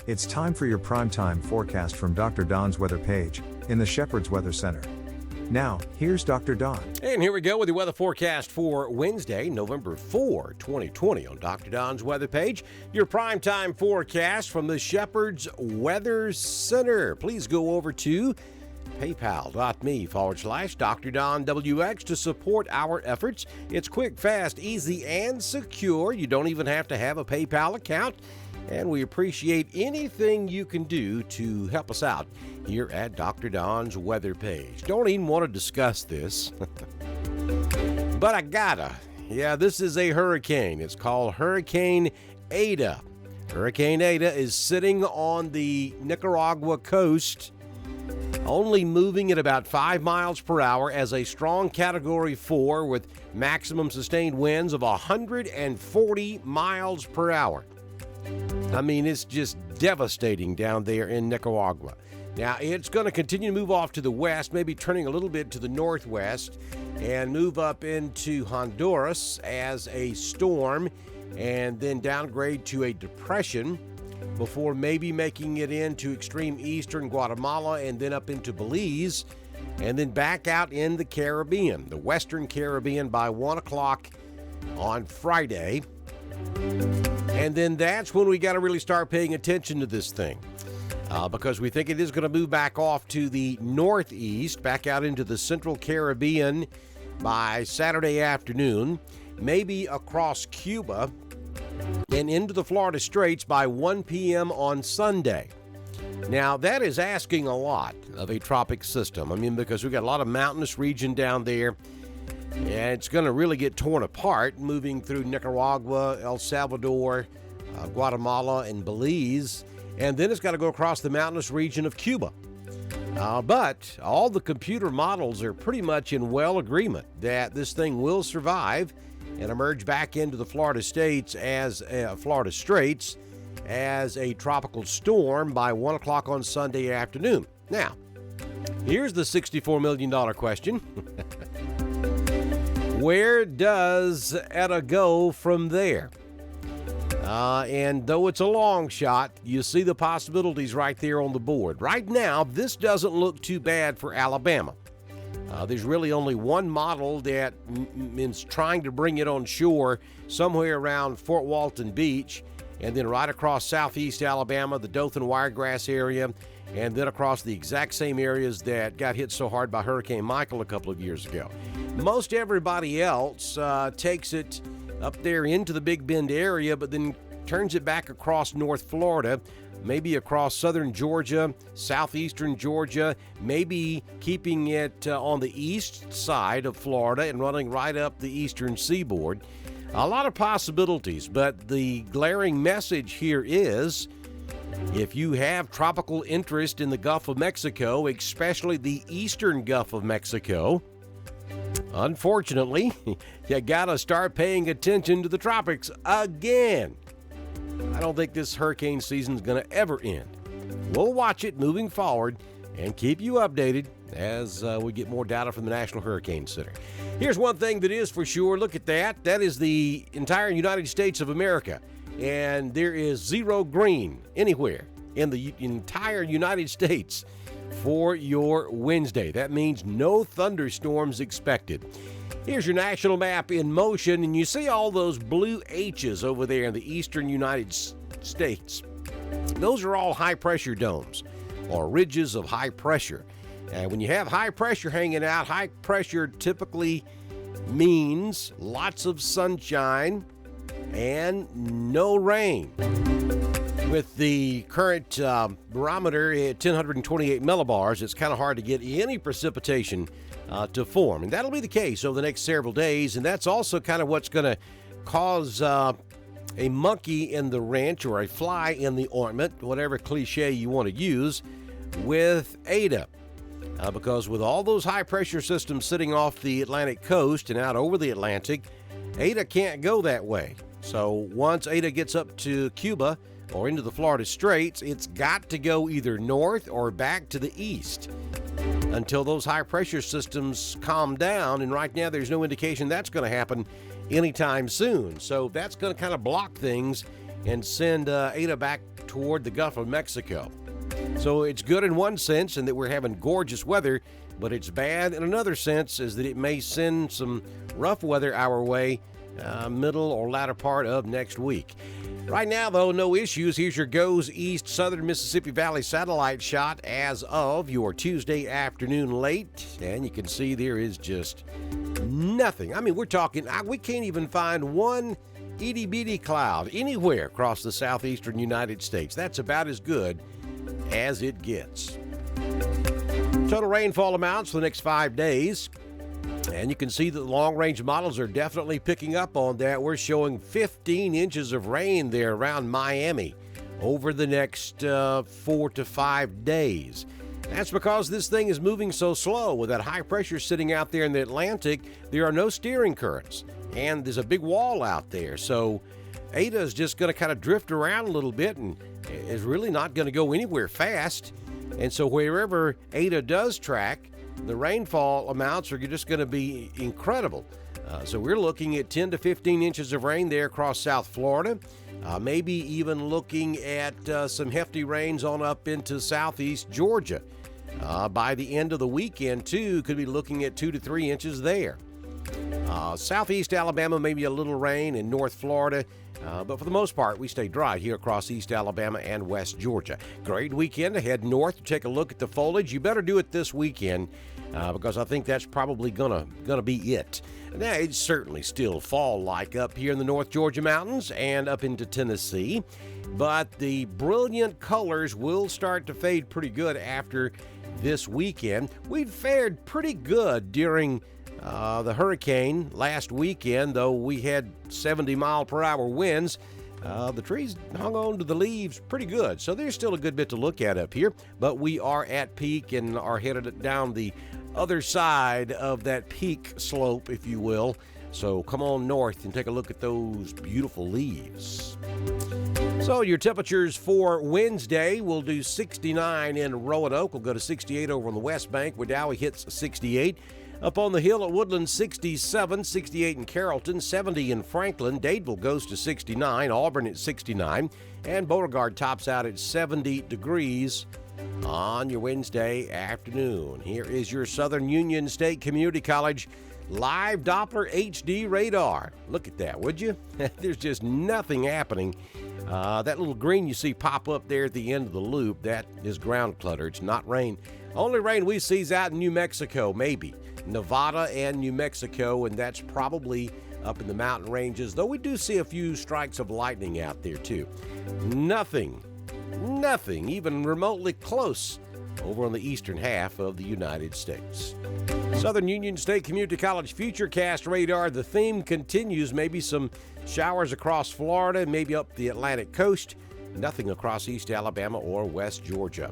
It's time for your primetime forecast from Dr. Don's weather page in the Shepherd's Weather Center. Now, here's Dr. Don. And here we go with the weather forecast for Wednesday, November 4, 2020 on Dr. Don's weather page. Your primetime forecast from the Shepherd's Weather Center. Please go over to paypal.me/Dr. Don WX to support our efforts. It's quick, fast, easy, and secure. You don't even have to have a PayPal account. And we appreciate anything you can do to help us out here at Dr. Don's weather page. Don't even want to discuss this, but I gotta. Yeah, this is a hurricane. It's called Hurricane Eta. Hurricane Eta is sitting on the Nicaragua coast, only moving at about 5 miles per hour as a strong Category 4 with maximum sustained winds of 140 miles per hour. I mean, it's just devastating down there in Nicaragua. Now, it's going to continue to move off to the west, maybe turning a little bit to the northwest, and move up into Honduras as a storm, and then downgrade to a depression before maybe making it into extreme eastern Guatemala and then up into Belize, and then back out in the Caribbean, the western Caribbean by 1 o'clock on Friday. And then that's when we got to really start paying attention to this thing because we think it is going to move back off to the northeast, back out into the central Caribbean by Saturday afternoon, maybe across Cuba and into the Florida Straits by 1 p.m. on Sunday. Now, that is asking a lot of a tropic system. I mean, because we've got a lot of mountainous region down there. And it's going to really get torn apart moving through Nicaragua, El Salvador, Guatemala, and Belize. And then it's got to go across the mountainous region of Cuba. But all the computer models are pretty much in well agreement that this thing will survive and emerge back into the Florida Straits as a tropical storm by 1 o'clock on Sunday afternoon. Now, here's the $64 million question. Where does Eta go from there? And though it's a long shot, you see the possibilities right there on the board. Right now, this doesn't look too bad for Alabama. There's really only one model that is trying to bring it on shore somewhere around Fort Walton Beach, and then right across southeast Alabama, the Dothan Wiregrass area, and then across the exact same areas that got hit so hard by Hurricane Michael a couple of years ago. Most everybody else takes it up there into the Big Bend area, but then turns it back across North Florida, maybe across southern Georgia, southeastern Georgia, maybe keeping it on the east side of Florida and running right up the eastern seaboard. A lot of possibilities, but the glaring message here is if you have tropical interest in the Gulf of Mexico, especially the eastern Gulf of Mexico, unfortunately, you gotta start paying attention to the tropics again. I don't think this hurricane season's gonna ever end. We'll watch it moving forward and keep you updated as we get more data from the National Hurricane Center. Here's one thing that is for sure. Look at that. That is the entire United States of America. And there is zero green anywhere in the entire United States for your Wednesday. That means no thunderstorms expected. Here's your national map in motion, and you see all those blue H's over there in the eastern United States. Those are all high-pressure domes or ridges of high pressure. And when you have high pressure hanging out, high pressure typically means lots of sunshine and no rain. With the current barometer at 1,028 millibars, it's kind of hard to get any precipitation to form. And that'll be the case over the next several days. And that's also kind of what's going to cause a monkey in the wrench or a fly in the ointment, whatever cliche you want to use, with Eta. Because with all those high-pressure systems sitting off the Atlantic coast and out over the Atlantic, Eta can't go that way. So once Eta gets up to Cuba or into the Florida Straits, it's got to go either north or back to the east until those high-pressure systems calm down. And right now, there's no indication that's going to happen anytime soon. So that's going to kind of block things and send Eta back toward the Gulf of Mexico. So it's good in one sense in that we're having gorgeous weather, but it's bad in another sense is that it may send some rough weather our way middle or latter part of next week. Right now, though, no issues. Here's your GOES East Southern Mississippi Valley satellite shot as of your Tuesday afternoon late. And you can see there is just nothing. I mean, we're talking, we can't even find one itty-bitty cloud anywhere across the southeastern United States. That's about as good as it gets. Total rainfall amounts for the next 5 days. And you can see that the long-range models are definitely picking up on that. We're showing 15 inches of rain there around Miami over the next 4 to 5 days. That's because this thing is moving so slow. With that high pressure sitting out there in the Atlantic, there are no steering currents. And there's a big wall out there. So Eta is just going to kind of drift around a little bit and is really not going to go anywhere fast. And so wherever Eta does track, the rainfall amounts are just going to be incredible. So we're looking at 10 to 15 inches of rain there across South Florida. Maybe even looking at some hefty rains on up into southeast Georgia. By the end of the weekend, too, could be looking at 2 to 3 inches there. Southeast Alabama, maybe a little rain in North Florida. But for the most part, we stay dry here across East Alabama and West Georgia. Great weekend to head north to take a look at the foliage. You better do it this weekend because I think that's probably gonna be it. Now, it's certainly still fall-like up here in the North Georgia mountains and up into Tennessee, but the brilliant colors will start to fade pretty good after this weekend. We've fared pretty good during the hurricane last weekend, though we had 70-mile-per-hour winds. The trees hung on to the leaves pretty good, so there's still a good bit to look at up here, but we are at peak and are headed down the other side of that peak slope, if you will. So come on north and take a look at those beautiful leaves. So your temperatures for Wednesday, we'll do 69 in Roanoke. We'll go to 68 over on the West Bank. Wedowee hits 68. Up on the hill at Woodland, 67, 68 in Carrollton, 70 in Franklin. Dadeville goes to 69, Auburn at 69, and Beauregard tops out at 70 degrees on your Wednesday afternoon. Here is your Southern Union State Community College live Doppler HD radar. Look at that, would you? There's just nothing happening. That little green you see pop up there at the end of the loop, that is ground clutter. It's not rain. Only rain we see is out in New Mexico, maybe. Nevada and New Mexico, and that's probably up in the mountain ranges, though we do see a few strikes of lightning out there too. Nothing even remotely close over on the eastern half of the United States. Southern Union State Community College Futurecast radar, the theme continues. Maybe some showers across Florida, maybe up the Atlantic coast. Nothing across East Alabama or West Georgia.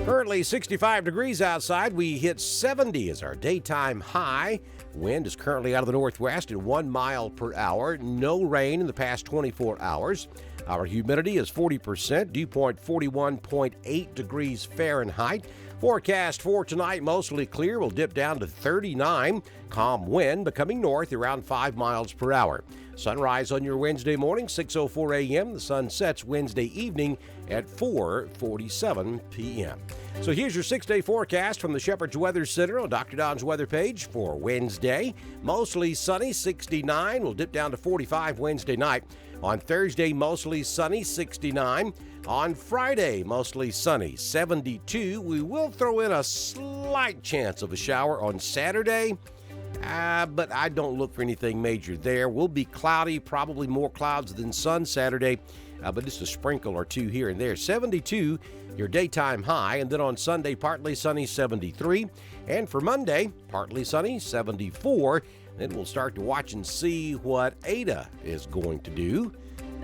Currently 65 degrees outside. We hit 70 as our daytime high. Wind is currently out of the northwest at 1 mile per hour. No rain in the past 24 hours. Our humidity is 40%, dew point 41.8 degrees Fahrenheit. Forecast for tonight, mostly clear. Will dip down to 39. Calm wind becoming north around 5 miles per hour. Sunrise on your Wednesday morning, 6:04 a.m. The sun sets Wednesday evening at 4:47 p.m. So here's your 6-day forecast from the Shepherd's Weather Center on Dr. Don's weather page for Wednesday. Mostly sunny, 69. Will dip down to 45 Wednesday night. On Thursday, mostly sunny, 69. On Friday, mostly sunny, 72. We will throw in a slight chance of a shower on Saturday. But I don't look for anything major there. Will be cloudy, probably more clouds than sun Saturday, but just a sprinkle or two here and there. 72, your daytime high, and then on Sunday, partly sunny, 73. And for Monday, partly sunny, 74. Then we'll start to watch and see what Eta is going to do,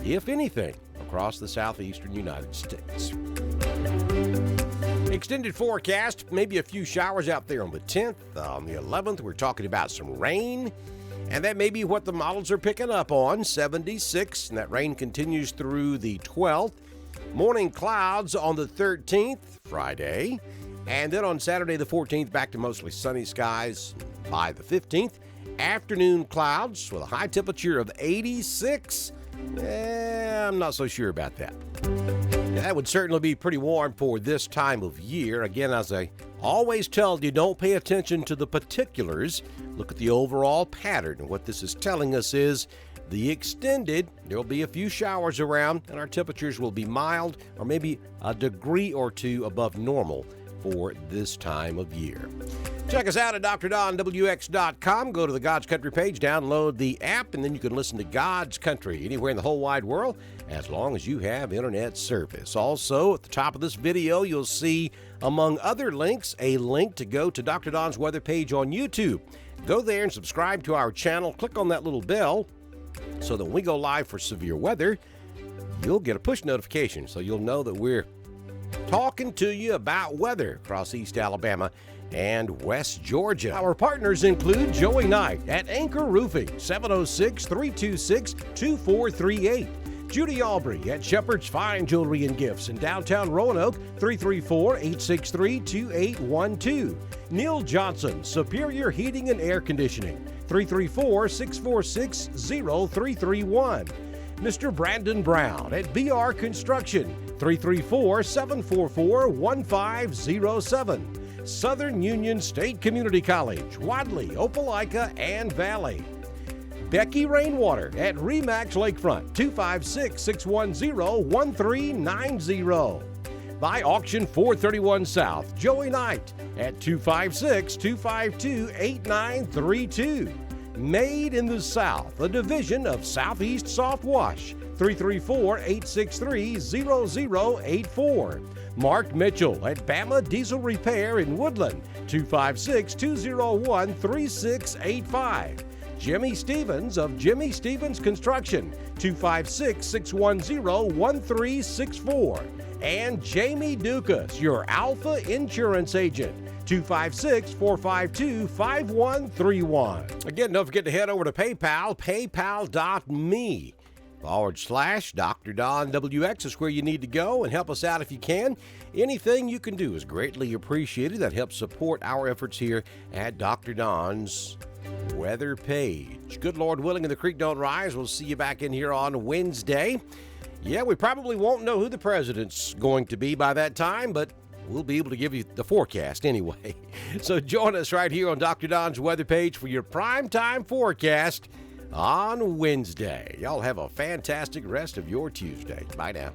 if anything, across the southeastern United States. Extended forecast, maybe a few showers out there on the 10th. On the 11th, we're talking about some rain. And that may be what the models are picking up on, 76. And that rain continues through the 12th. Morning clouds on the 13th, Friday. And then on Saturday the 14th, back to mostly sunny skies by the 15th. Afternoon clouds with a high temperature of 86. I'm not so sure about that. That would certainly be pretty warm for this time of year. Again, as I always tell you, don't pay attention to the particulars. Look at the overall pattern. And what this is telling us is the extended, there'll be a few showers around, and our temperatures will be mild or maybe a degree or two above normal for this time of year. Check us out at drdonwx.com. Go to the God's Country page, download the app, and then you can listen to God's Country anywhere in the whole wide world as long as you have internet service. Also, at the top of this video, you'll see, among other links, a link to go to Dr. Don's weather page on YouTube. Go there and subscribe to our channel. Click on that little bell so that when we go live for severe weather, you'll get a push notification so you'll know that we're talking to you about weather across East Alabama and West Georgia. Our partners include Joey Knight at Anchor Roofing, 706-326-2438. Judy Aubrey at Shepherd's Fine Jewelry and Gifts in downtown Roanoke, 334-863-2812. Neil Johnson, Superior Heating and Air Conditioning, 334-646-0331. Mr. Brandon Brown at BR Construction, 334-744-1507. Southern Union State Community College, Wadley, Opelika, and Valley. Becky Rainwater at Remax Lakefront, 256-610-1390. By Auction 431 South, Joey Knight at 256-252-8932. Made in the South, a division of Southeast Soft Wash, 334-863-0084. Mark Mitchell at Bama Diesel Repair in Woodland, 256-201-3685. Jimmy Stevens of Jimmy Stevens Construction, 256-610-1364. And Jamie Dukas, your Alpha Insurance Agent, 256-452-5131. Again, don't forget to head over to PayPal, paypal.me. /Dr. Don WX is where you need to go, and help us out if you can. Anything you can do is greatly appreciated. That helps support our efforts here at Dr. Don's weather page. Good Lord willing and the creek don't rise, we'll see you back in here on Wednesday. Yeah, we probably won't know who the president's going to be by that time, but we'll be able to give you the forecast anyway. So join us right here on Dr. Don's weather page for your primetime forecast on Wednesday. Y'all have a fantastic rest of your Tuesday. Bye now.